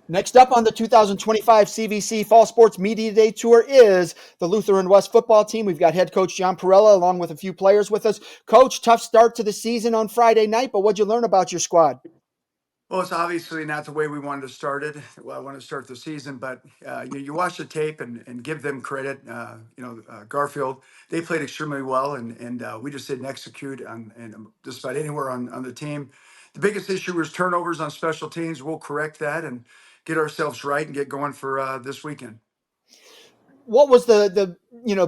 Next up on the 2025 CVC Fall Sports Media Day Tour is the Lutheran West football team. We've got head coach John Perella along with a few players with us. Coach, tough start to the season on Friday night, but what'd you learn about your squad? Well, it's obviously not the way we wanted to start it. Well, I want to start the season, but you watch the tape and give them credit. Garfield, they played extremely well, and we just didn't execute on and just about anywhere on the team. The biggest issue was turnovers on special teams. We'll correct that and get ourselves right and get going for this weekend. What was the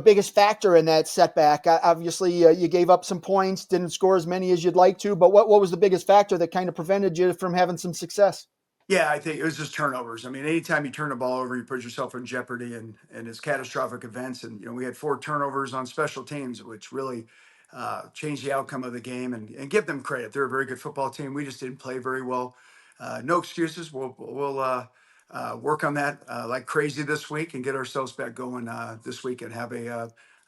biggest factor in that setback? Obviously, you gave up some points, didn't score as many as you'd like to, but what was the biggest factor that kind of prevented you from having some success? Yeah, I think it was just turnovers. I mean, anytime you turn the ball over, you put yourself in jeopardy, and it's catastrophic events. And we had four turnovers on special teams, which really changed the outcome of the game. And give them credit; they're a very good football team. We just didn't play very well. No excuses. We'll work on that like crazy this week and get ourselves back going this week and have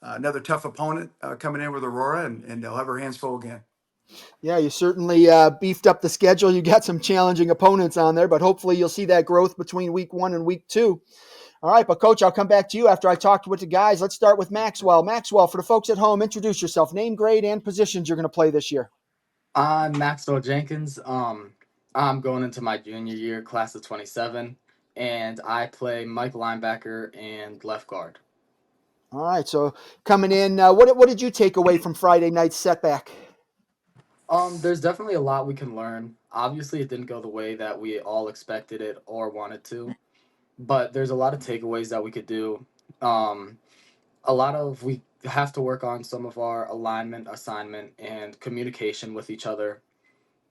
another tough opponent coming in with Aurora, and they'll have our hands full again. Yeah, you certainly beefed up the schedule. You got some challenging opponents on there, but hopefully you'll see that growth between week one and week two. All right, but Coach, I'll come back to you after I talked with the guys. Let's start with Maxwell. Maxwell, for the folks at home, introduce yourself, name, grade, and positions you're going to play this year. I'm Maxwell Jenkins. I'm going into my junior year, class of 27, and I play Mike linebacker and left guard. All right, so coming in, what did you take away from Friday night's setback? There's definitely a lot we can learn. Obviously, it didn't go the way that we all expected it or wanted to, but there's a lot of takeaways that we could do. Um, we have to work on some of our alignment, assignment, and communication with each other.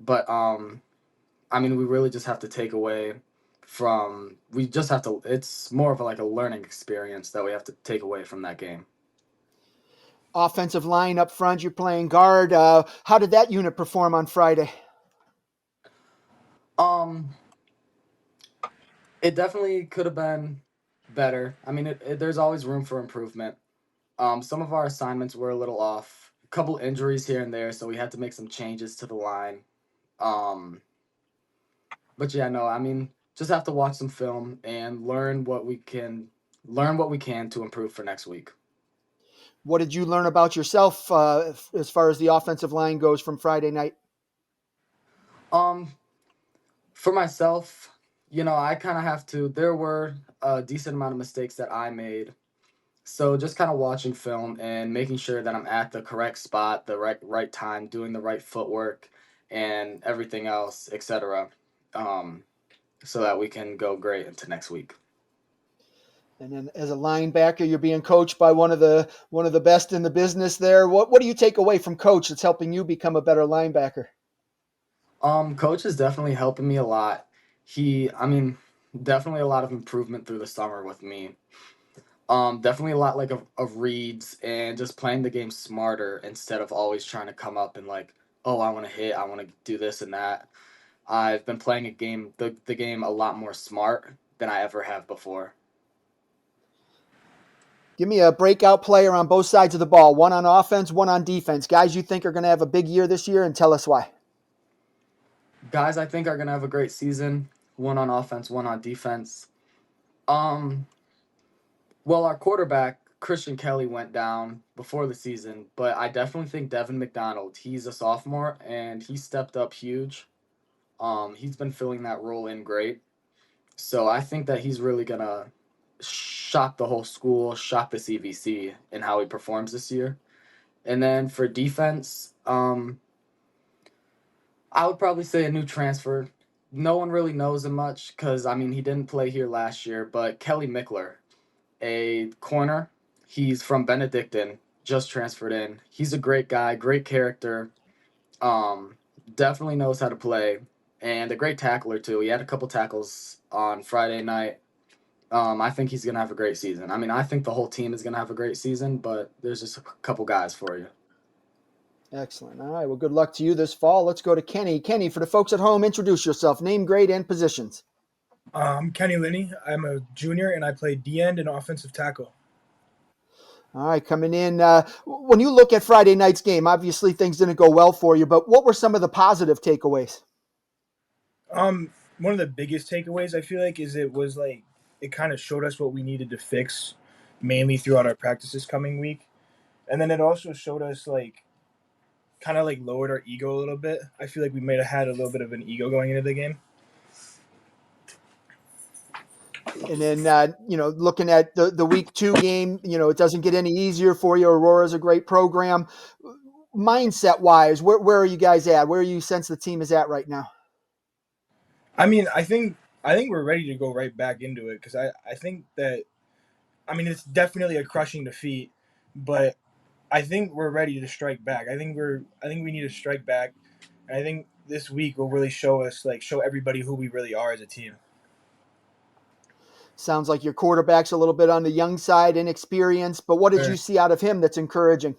But I mean, we really just have to take away from. We just have to. It's more of like a learning experience that we have to take away from that game. Offensive line up front, you're playing guard. How did that unit perform on Friday? Um, it definitely could have been better. I mean, there's always room for improvement. Some of our assignments were a little off. A couple injuries here and there, so we had to make some changes to the line. Um, but yeah, no, I mean, just have to watch some film and learn what we can to improve for next week. What did you learn about yourself as far as the offensive line goes from Friday night? Um, for myself, I kind of have to. There were a decent amount of mistakes that I made. So just kind of watching film and making sure that I'm at the correct spot, the right time, doing the right footwork and everything else, etc. Um, so that we can go great into next week. And then as a linebacker, you're being coached by one of the best in the business there. What do you take away from coach that's helping you become a better linebacker? Coach is definitely helping me a lot. I mean, definitely a lot of improvement through the summer with me. Definitely a lot of reads and just playing the game smarter instead of always trying to come up and like, oh, I want to hit, I want to do this and that. I've been playing the game a lot more smart than I ever have before. Give me a breakout player on both sides of the ball, one on offense, one on defense. Guys you think are going to have a big year this year, and tell us why. Guys, I think are gonna have a great season. One on offense, one on defense. Um, well, our quarterback Christian Kelly went down before the season, but I definitely think Devin McDonald. He's a sophomore and he stepped up huge. He's been filling that role in great. So I think that he's really gonna shock the whole school, shock the CVC in how he performs this year. And then for defense, I would probably say a new transfer. No one really knows him much because I mean he didn't play here last year, but Kelly Mickler, a corner, he's from Benedictine, just transferred in. He's a great guy, great character. Um, Definitely knows how to play, and a great tackler too. He had a couple tackles on Friday night. I think he's gonna have a great season. I mean, I think the whole team is gonna have a great season, but there's just a couple guys for you. Excellent. All right. Well, good luck to you this fall. Let's go to Kenny. Kenny, for the folks at home, introduce yourself, name, grade, and positions. I'm Kenny Linney. I'm a junior and I play D end and offensive tackle. All right, coming in. When you look at Friday night's game, obviously things didn't go well for you, but what were some of the positive takeaways? one of the biggest takeaways I feel like is it kind of showed us what we needed to fix mainly throughout our practices coming week. And then it also showed us kind of lowered our ego a little bit. I feel like we might have had a little bit of an ego going into the game. And then, looking at the week 2 game, it doesn't get any easier for you. Aurora's a great program. Mindset wise, where are you guys at? Where you sense the team is at right now? I mean, I think we're ready to go right back into it because I think that it's definitely a crushing defeat, but I think we're ready to strike back. I think we need to strike back, and I think this week will really show everybody who we really are as a team. Sounds like your quarterback's a little bit on the young side, inexperienced, but what did you Sure. see out of him that's encouraging?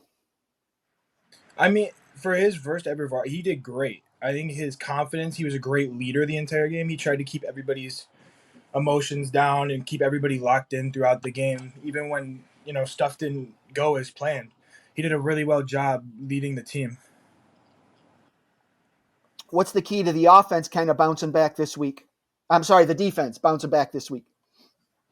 I mean, for his first ever he did great. I think his confidence, he was a great leader the entire game. He tried to keep everybody's emotions down and keep everybody locked in throughout the game, even when stuff didn't go as planned. He did a really well job leading the team. What's the key to the offense kind of bouncing back this week? I'm sorry, the defense bouncing back this week.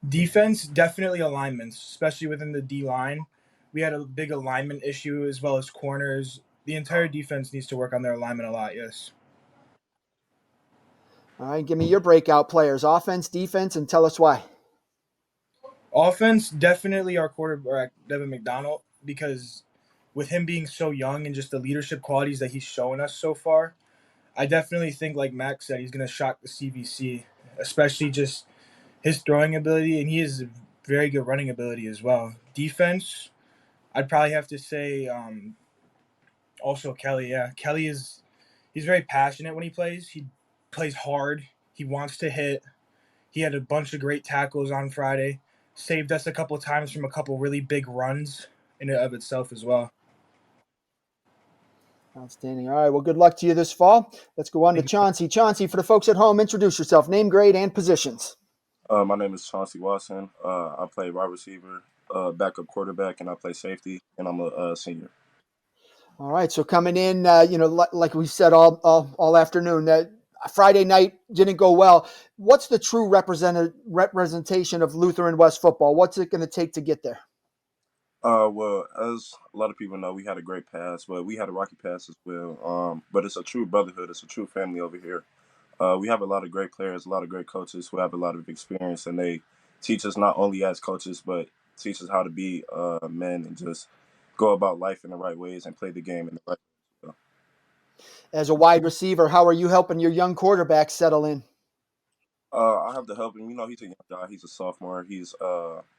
Defense, definitely alignments, especially within the D line. We had a big alignment issue as well as corners. The entire defense needs to work on their alignment a lot. Yes. All right, give me your breakout players, offense, defense, and tell us why. Offense, definitely our quarterback Devin McDonald, because with him being so young and just the leadership qualities that he's shown us so far, I definitely think, like Max said, he's going to shock the CVC, especially just his throwing ability, and he has very good running ability as well. Defense, I'd probably have to say also Kelly. Yeah, he's very passionate when he plays. He plays hard. He wants to hit. He had a bunch of great tackles on Friday. Saved us a couple times from a couple really big runs in and of itself as well. Outstanding. All right, well, good luck to you this fall. Let's go on to Thank you. Chauncey. Chauncey, for the folks at home, introduce yourself, name, grade, and positions. My name is Chauncey Watson. I play wide receiver, backup quarterback, and I play safety. And I'm a senior. All right, so coming in, like we said all afternoon, that Friday night didn't go well. What's the true representation of Lutheran West football? What's it going to take to get there? Well, as a lot of people know, we had a great pass, but we had a rocky pass as well. But it's a true brotherhood. It's a true family over here. We have a lot of great players, a lot of great coaches who have a lot of experience, and they teach us not only as coaches, but teach us how to be men and just go about life in the right ways and play the game in the right way. As a wide receiver, how are you helping your young quarterback settle in? I have to help him. He's a young guy. He's a sophomore. He's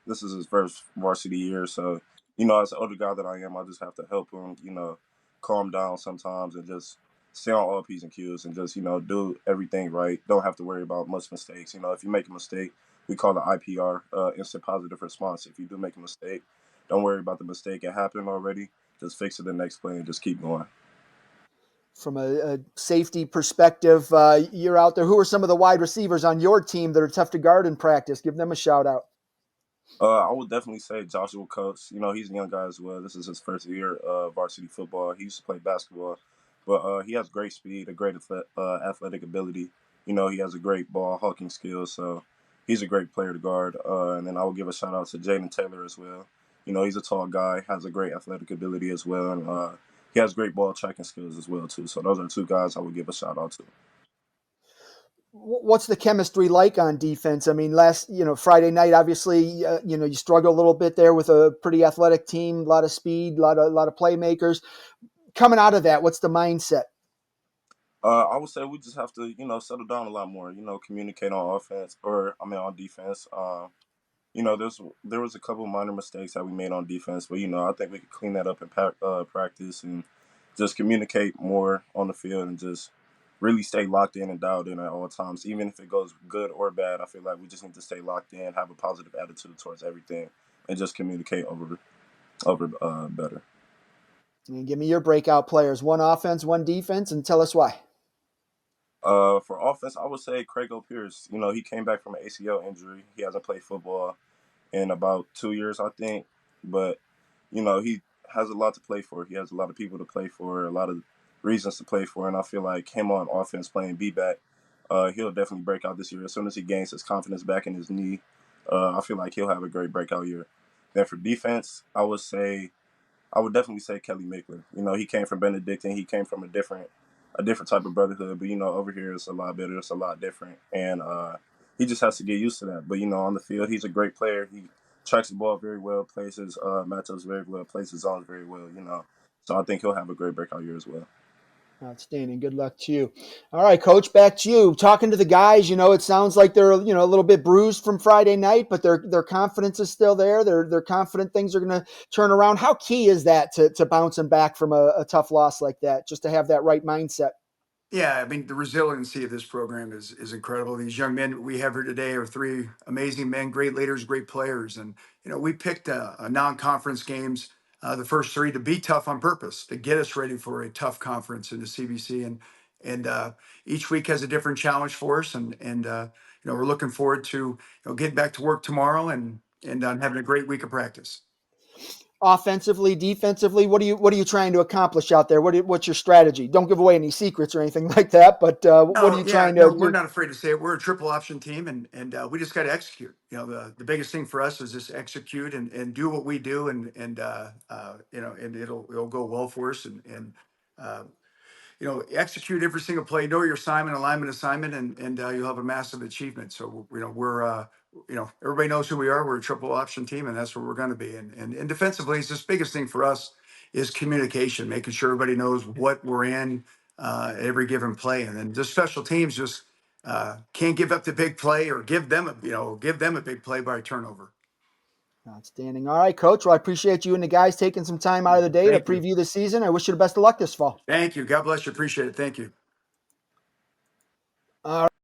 this is his first varsity year, so as an older guy that I am, I just have to help him. Calm down sometimes and just stay on all p's and q's and just do everything right. Don't have to worry about much mistakes. If you make a mistake, we call it IPR, instant positive response. If you do make a mistake, don't worry about the mistake. It happened already. Just fix it the next play and just keep going. From a safety perspective, you're out there. Who are some of the wide receivers on your team that are tough to guard in practice? Give them a shout out. I would definitely say Joshua Coates. He's a young guy as well. This is his first year of varsity football. He used to play basketball, but he has great speed, a great athletic ability. He has a great ball hawking skills, so he's a great player to guard. And then I would give a shout out to Jaden Taylor as well. He's a tall guy, has a great athletic ability as well, and he has great ball tracking skills as well too. So those are two guys I would give a shout out to. What's the chemistry like on defense? I mean, Friday night, obviously, you struggle a little bit there with a pretty athletic team, a lot of speed, a lot of playmakers. Coming out of that, what's the mindset? I would say we just have to, settle down a lot more. Communicate on offense, on defense. There was a couple minor mistakes that we made on defense, but I think we could clean that up in practice and just communicate more on the field and just really stay locked in and dialed in at all times, even if it goes good or bad. I feel like we just need to stay locked in, have a positive attitude towards everything, and just communicate over better. And give me your breakout players. One offense, one defense, and tell us why. For offense, I would say Craig O'Pierce. He came back from an ACL injury. He hasn't played football in about 2 years, I think. But, he has a lot to play for. He has a lot of people to play for, a lot of reasons to play for. And I feel like him on offense playing B-back He'll definitely break out this year. As soon as he gains his confidence back in his knee, I feel like he'll have a great breakout year. Then for defense, I would definitely say Kelly Mickler. You know, he came from Benedictine. He came from a different type of brotherhood. But you know, over here it's a lot better. It's a lot different, and he just has to get used to that. But you know, on the field, he's a great player. He tracks the ball very well, plays his matchups very well, plays his zones very well. You know, so I think he'll have a great breakout year as well. Outstanding. Good luck to you. All right, Coach, back to you. Talking to the guys, it sounds like they're a little bit bruised from Friday night, but their confidence is still there. They're confident things are going to turn around. How key is that to bouncing back from a tough loss like that? Just to have that right mindset. Yeah, I mean, the resiliency of this program is incredible. These young men we have here today are three amazing men, great leaders, great players. And, we picked a non-conference games, the first three, to be tough on purpose, to get us ready for a tough conference in the CVC. And each week has a different challenge for us. And we're looking forward to, getting back to work tomorrow and having a great week of practice. Offensively, defensively, what are you trying to accomplish out there? What's your strategy? Don't give away any secrets or anything like that. But what are Oh you yeah, trying no, to we're do? not afraid to say it. We're a triple option team, and we just got to execute. The biggest thing for us is just execute and do what we do, and it'll go well for us, and uh, execute every single play, know your alignment assignment, and you'll have a massive achievement. So, we're, everybody knows who we are. We're a triple option team, and that's where we're going to be. And defensively, it's just biggest thing for us is communication, making sure everybody knows what we're in at every given play. And then just special teams just can't give up the big play or give them a big play by turnover. Outstanding. All right, Coach. Well, I appreciate you and the guys taking some time out of the day to Thank you. preview the season. I wish you the best of luck this fall. Thank you. God bless you. Appreciate it. Thank you.